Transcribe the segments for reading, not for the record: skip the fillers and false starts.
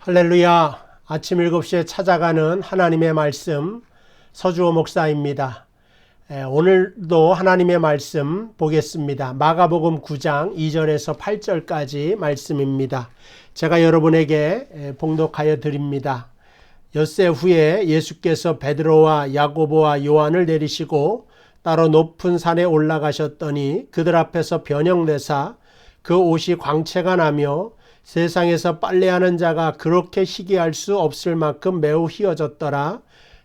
할렐루야. 아침 7시에 찾아가는 하나님의 말씀 서주호 목사입니다. 오늘도 하나님의 말씀 보겠습니다. 마가복음 9장 2절에서 8절까지 말씀입니다. 제가 여러분에게 봉독하여 드립니다. 엿새 후에 예수께서 베드로와 야고보와 요한을 내리시고 따로 높은 산에 올라가셨더니 그들 앞에서 변형되사 그 옷이 광채가 나며 세상에서 빨래하는 자가 그렇게 희귀할 수 없을 만큼 매우 희어졌더라.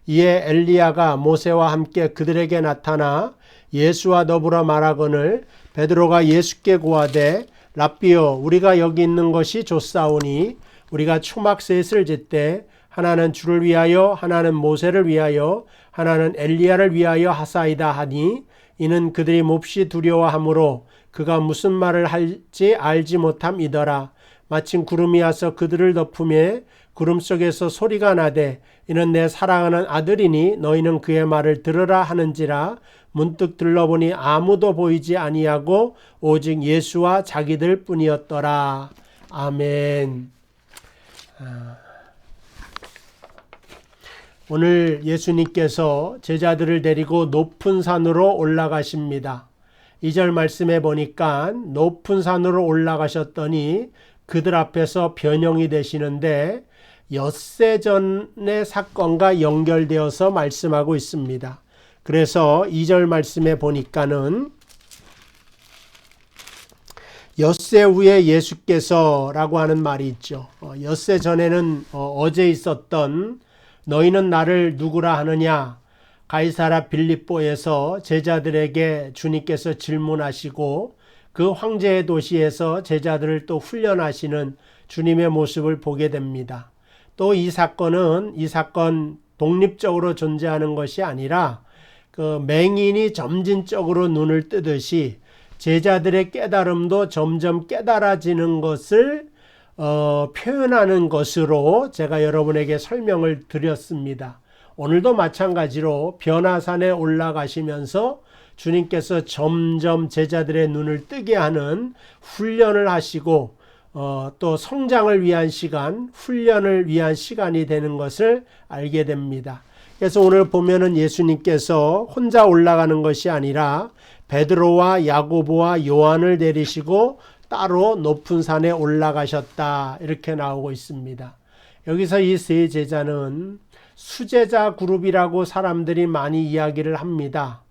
이에 엘리야가 모세와 함께 그들에게 나타나 예수와 더불어 말하거늘 베드로가 예수께 고하되 랍비여 우리가 여기 있는 것이 좋사오니 우리가 초막 셋을 짓되 하나는 주를 위하여 하나는 모세를 위하여 하나는 엘리야를 위하여 하사이다 하니 이는 그들이 몹시 두려워하므로 그가 무슨 말을 할지 알지 못함이더라. 마침 구름이 와서 그들을 덮음에 구름 속에서 소리가 나되 이는 내 사랑하는 아들이니 너희는 그의 말을 들으라 하는지라. 문득 들러보니 아무도 보이지 아니하고 오직 예수와 자기들 뿐이었더라. 아멘. 오늘 예수님께서 제자들을 데리고 높은 산으로 올라가십니다. 2절 말씀에 보니까 높은 산으로 올라가셨더니 그들 앞에서 변형이 되시는데 엿새 전의 사건과 연결되어서 말씀하고 있습니다. 그래서 2절 말씀에 보니까는 엿새 후에 예수께서 라고 하는 말이 있죠. 엿새 전에는 어제 있었던 너희는 나를 누구라 하느냐 가이사랴 빌립보에서 제자들에게 주님께서 질문하시고 그 황제의 도시에서 제자들을 또 훈련하시는 주님의 모습을 보게 됩니다. 또 이 사건 독립적으로 존재하는 것이 아니라 그 맹인이 점진적으로 눈을 뜨듯이 제자들의 깨달음도 점점 깨달아지는 것을 표현하는 것으로 제가 여러분에게 설명을 드렸습니다. 오늘도 마찬가지로 변화산에 올라가시면서 주님께서 점점 제자들의 눈을 뜨게 하는 훈련을 하시고 또 성장을 위한 시간, 훈련을 위한 시간이 되는 것을 알게 됩니다. 그래서 오늘 보면은 예수님께서 혼자 올라가는 것이 아니라 베드로와 야고보와 요한을 데리시고 따로 높은 산에 올라가셨다 이렇게 나오고 있습니다. 여기서 이 세 제자는 수제자 그룹이라고 사람들이 많이 이야기를 합니다.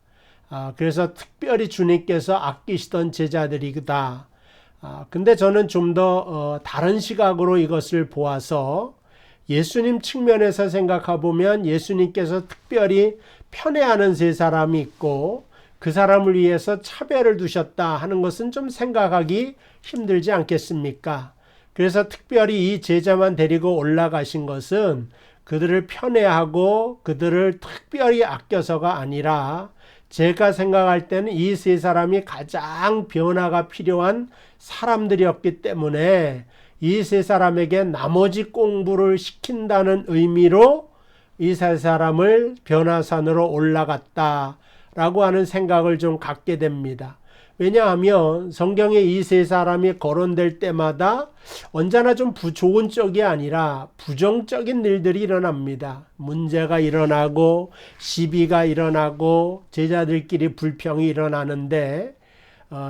그래서 특별히 주님께서 아끼시던 제자들이다. 근데 저는 좀 더 다른 시각으로 이것을 보아서 예수님 측면에서 생각해 보면 예수님께서 특별히 편애하는 세 사람이 있고 그 사람을 위해서 차별을 두셨다 하는 것은 좀 생각하기 힘들지 않겠습니까? 그래서 특별히 이 제자만 데리고 올라가신 것은 그들을 편애하고 그들을 특별히 아껴서가 아니라 제가 생각할 때는 이 세 사람이 가장 변화가 필요한 사람들이었기 때문에 이 세 사람에게 나머지 공부를 시킨다는 의미로 이 세 사람을 변화산으로 올라갔다라고 하는 생각을 좀 갖게 됩니다. 왜냐하면 성경에 이 세 사람이 거론될 때마다 언제나 좀 좋은 쪽이 아니라 부정적인 일들이 일어납니다. 문제가 일어나고 시비가 일어나고 제자들끼리 불평이 일어나는데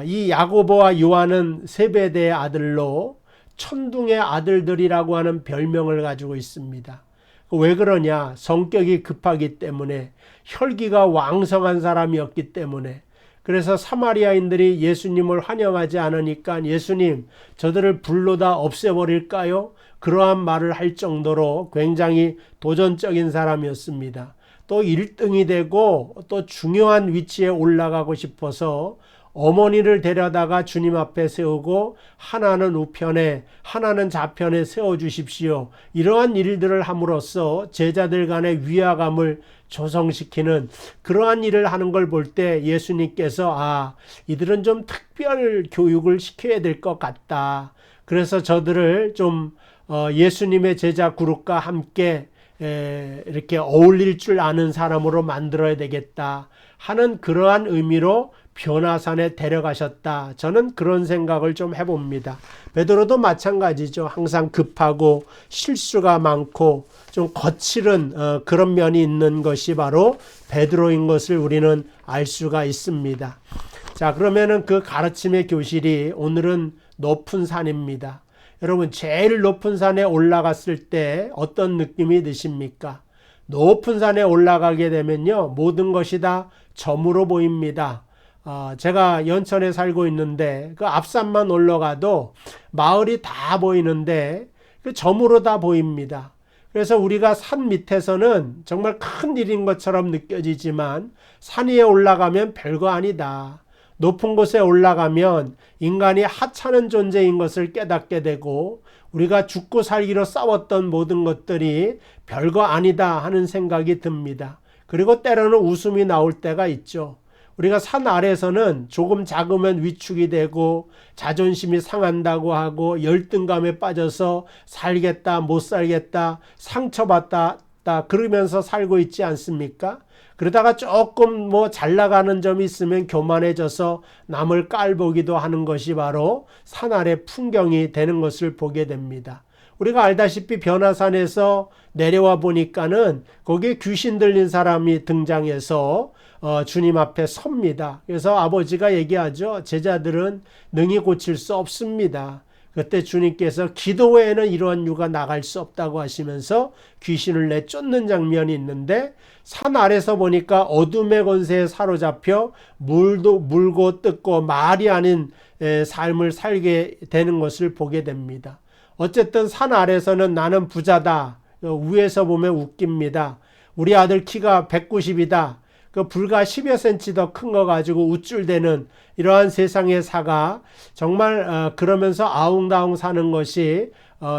이 야고보와 요한은 세베대의 아들로 천둥의 아들들이라고 하는 별명을 가지고 있습니다. 왜 그러냐? 성격이 급하기 때문에 혈기가 왕성한 사람이었기 때문에 그래서 사마리아인들이 예수님을 환영하지 않으니까 예수님 저들을 불로 다 없애버릴까요? 그러한 말을 할 정도로 굉장히 도전적인 사람이었습니다. 또 1등이 되고 또 중요한 위치에 올라가고 싶어서 어머니를 데려다가 주님 앞에 세우고 하나는 우편에 하나는 좌편에 세워주십시오. 이러한 일들을 함으로써 제자들 간의 위화감을 조성시키는 그러한 일을 하는 걸 볼 때 예수님께서 이들은 좀 특별 교육을 시켜야 될 것 같다. 그래서 저들을 좀 예수님의 제자 그룹과 함께 이렇게 어울릴 줄 아는 사람으로 만들어야 되겠다 하는 그러한 의미로 변화산에 데려가셨다. 저는 그런 생각을 좀 해봅니다. 베드로도 마찬가지죠. 항상 급하고 실수가 많고 좀 거칠은 그런 면이 있는 것이 바로 베드로인 것을 우리는 알 수가 있습니다. 자, 그러면은 그 가르침의 교실이 오늘은 높은 산입니다. 여러분, 제일 높은 산에 올라갔을 때 어떤 느낌이 드십니까? 높은 산에 올라가게 되면요, 모든 것이 다 점으로 보입니다. 제가 연천에 살고 있는데 그 앞산만 올라가도 마을이 다 보이는데 그 점으로 다 보입니다. 그래서 우리가 산 밑에서는 정말 큰 일인 것처럼 느껴지지만 산 위에 올라가면 별거 아니다. 높은 곳에 올라가면 인간이 하찮은 존재인 것을 깨닫게 되고 우리가 죽고 살기로 싸웠던 모든 것들이 별거 아니다 하는 생각이 듭니다. 그리고 때로는 웃음이 나올 때가 있죠. 우리가 산 아래에서는 조금 작으면 위축이 되고 자존심이 상한다고 하고 열등감에 빠져서 살겠다 못 살겠다 상처받다 그러면서 살고 있지 않습니까? 그러다가 조금 잘 나가는 점이 있으면 교만해져서 남을 깔보기도 하는 것이 바로 산 아래 풍경이 되는 것을 보게 됩니다. 우리가 알다시피 변화산에서 내려와 보니까는 거기에 귀신 들린 사람이 등장해서 주님 앞에 섭니다. 그래서 아버지가 얘기하죠. 제자들은 능히 고칠 수 없습니다. 그때 주님께서 기도 외에는 이러한 유가 나갈 수 없다고 하시면서 귀신을 내쫓는 장면이 있는데 산 아래서 보니까 어둠의 권세에 사로잡혀 물고 뜯고 말이 아닌 삶을 살게 되는 것을 보게 됩니다. 어쨌든 산 아래서는 나는 부자다. 위에서 보면 웃깁니다. 우리 아들 키가 190이다. 그 불과 10여 cm 더 큰 거 가지고 우쭐대는 이러한 세상의 사가 정말 그러면서 아웅다웅 사는 것이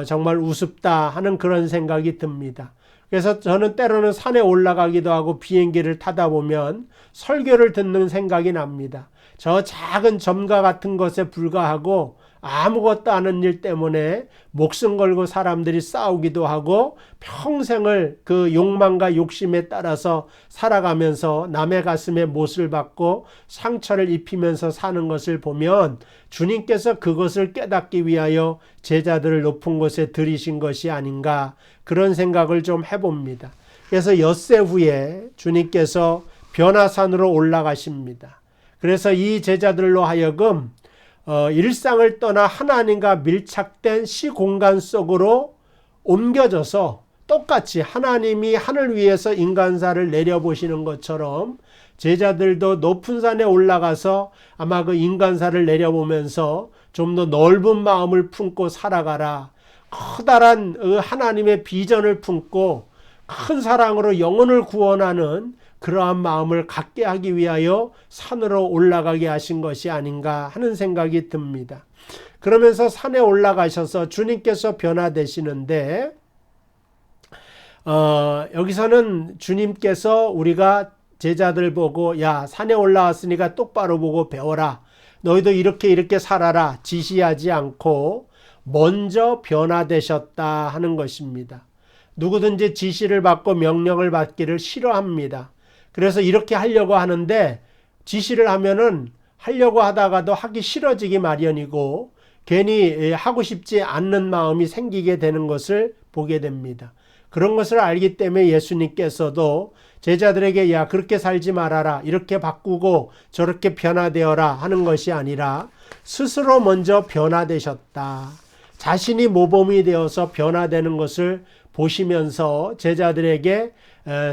정말 우습다 하는 그런 생각이 듭니다. 그래서 저는 때로는 산에 올라가기도 하고 비행기를 타다 보면 설교를 듣는 생각이 납니다. 저 작은 점과 같은 것에 불과하고 아무것도 아는 일 때문에 목숨 걸고 사람들이 싸우기도 하고 평생을 그 욕망과 욕심에 따라서 살아가면서 남의 가슴에 못을 받고 상처를 입히면서 사는 것을 보면 주님께서 그것을 깨닫기 위하여 제자들을 높은 곳에 들이신 것이 아닌가 그런 생각을 좀 해봅니다. 그래서 엿새 후에 주님께서 변화산으로 올라가십니다. 그래서 이 제자들로 하여금 일상을 떠나 하나님과 밀착된 시공간 속으로 옮겨져서 똑같이 하나님이 하늘 위에서 인간사를 내려보시는 것처럼 제자들도 높은 산에 올라가서 아마 그 인간사를 내려보면서 좀 더 넓은 마음을 품고 살아가라. 커다란 하나님의 비전을 품고 큰 사랑으로 영혼을 구원하는 그러한 마음을 갖게 하기 위하여 산으로 올라가게 하신 것이 아닌가 하는 생각이 듭니다. 그러면서 산에 올라가셔서 주님께서 변화되시는데 여기서는 주님께서 우리가 제자들 보고 야 산에 올라왔으니까 똑바로 보고 배워라. 너희도 이렇게 살아라. 지시하지 않고 먼저 변화되셨다 하는 것입니다. 누구든지 지시를 받고 명령을 받기를 싫어합니다. 그래서 이렇게 하려고 하는데 지시를 하면은 하려고 하다가도 하기 싫어지기 마련이고 괜히 하고 싶지 않는 마음이 생기게 되는 것을 보게 됩니다. 그런 것을 알기 때문에 예수님께서도 제자들에게 야 그렇게 살지 말아라 이렇게 바꾸고 저렇게 변화되어라 하는 것이 아니라 스스로 먼저 변화되셨다. 자신이 모범이 되어서 변화되는 것을 보시면서 제자들에게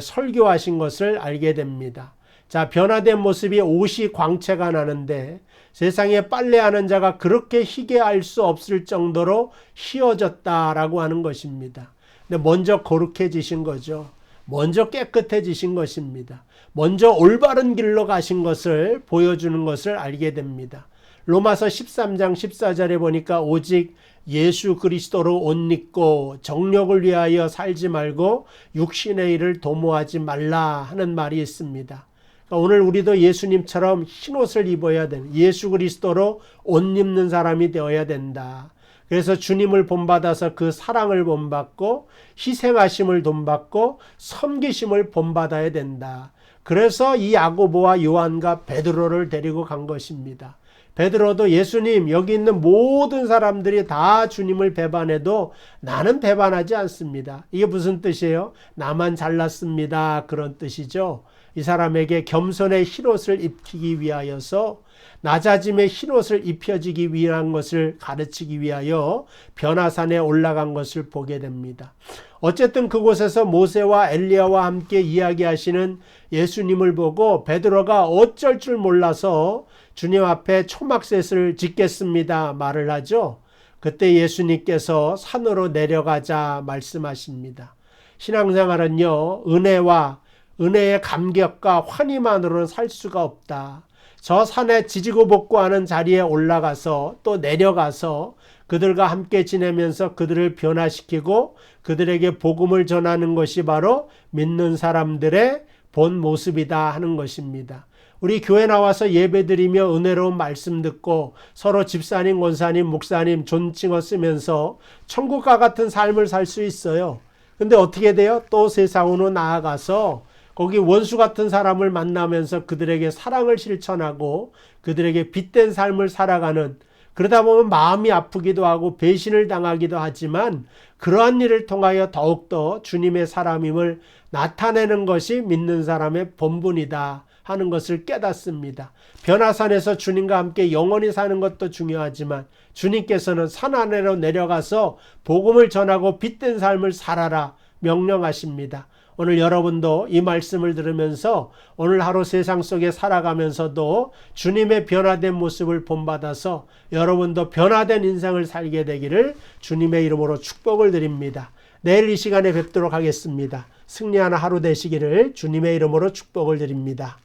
설교하신 것을 알게 됩니다. 자, 변화된 모습이 옷이 광채가 나는데 세상에 빨래하는 자가 그렇게 희게 알 수 없을 정도로 희어졌다라고 하는 것입니다. 근데 먼저 거룩해지신 거죠. 먼저 깨끗해지신 것입니다. 먼저 올바른 길로 가신 것을 보여주는 것을 알게 됩니다. 로마서 13장 14절에 보니까 오직 예수 그리스도로 옷 입고 정욕을 위하여 살지 말고 육신의 일을 도모하지 말라 하는 말이 있습니다. 그러니까 오늘 우리도 예수님처럼 흰 옷을 입어야 되는 예수 그리스도로 옷 입는 사람이 되어야 된다. 그래서 주님을 본받아서 그 사랑을 본받고 희생하심을 본받고 섬기심을 본받아야 된다. 그래서 이 야고보와 요한과 베드로를 데리고 간 것입니다. 베드로도 예수님, 여기 있는 모든 사람들이 다 주님을 배반해도 나는 배반하지 않습니다. 이게 무슨 뜻이에요? 나만 잘났습니다. 그런 뜻이죠. 이 사람에게 겸손의 흰옷을 입히기 위하여서 낮아짐의 흰옷을 입혀지기 위한 것을 가르치기 위하여 변화산에 올라간 것을 보게 됩니다. 어쨌든 그곳에서 모세와 엘리야와 함께 이야기하시는 예수님을 보고 베드로가 어쩔 줄 몰라서 주님 앞에 초막셋을 짓겠습니다 말을 하죠. 그때 예수님께서 산으로 내려가자 말씀하십니다. 신앙생활은요, 은혜의 감격과 환희만으로는 살 수가 없다. 저 산에 지지고 볶고하는 자리에 올라가서 또 내려가서 그들과 함께 지내면서 그들을 변화시키고 그들에게 복음을 전하는 것이 바로 믿는 사람들의 본 모습이다 하는 것입니다. 우리 교회 나와서 예배드리며 은혜로운 말씀 듣고 서로 집사님, 권사님, 목사님 존칭어 쓰면서 천국과 같은 삶을 살 수 있어요. 근데 어떻게 돼요? 또 세상으로 나아가서 거기 원수 같은 사람을 만나면서 그들에게 사랑을 실천하고 그들에게 빛된 삶을 살아가는, 그러다 보면 마음이 아프기도 하고 배신을 당하기도 하지만 그러한 일을 통하여 더욱더 주님의 사람임을 나타내는 것이 믿는 사람의 본분이다 하는 것을 깨닫습니다. 변화산에서 주님과 함께 영원히 사는 것도 중요하지만 주님께서는 산 아래로 내려가서 복음을 전하고 빛된 삶을 살아라 명령하십니다. 오늘 여러분도 이 말씀을 들으면서 오늘 하루 세상 속에 살아가면서도 주님의 변화된 모습을 본받아서 여러분도 변화된 인생을 살게 되기를 주님의 이름으로 축복을 드립니다. 내일 이 시간에 뵙도록 하겠습니다. 승리하는 하루 되시기를 주님의 이름으로 축복을 드립니다.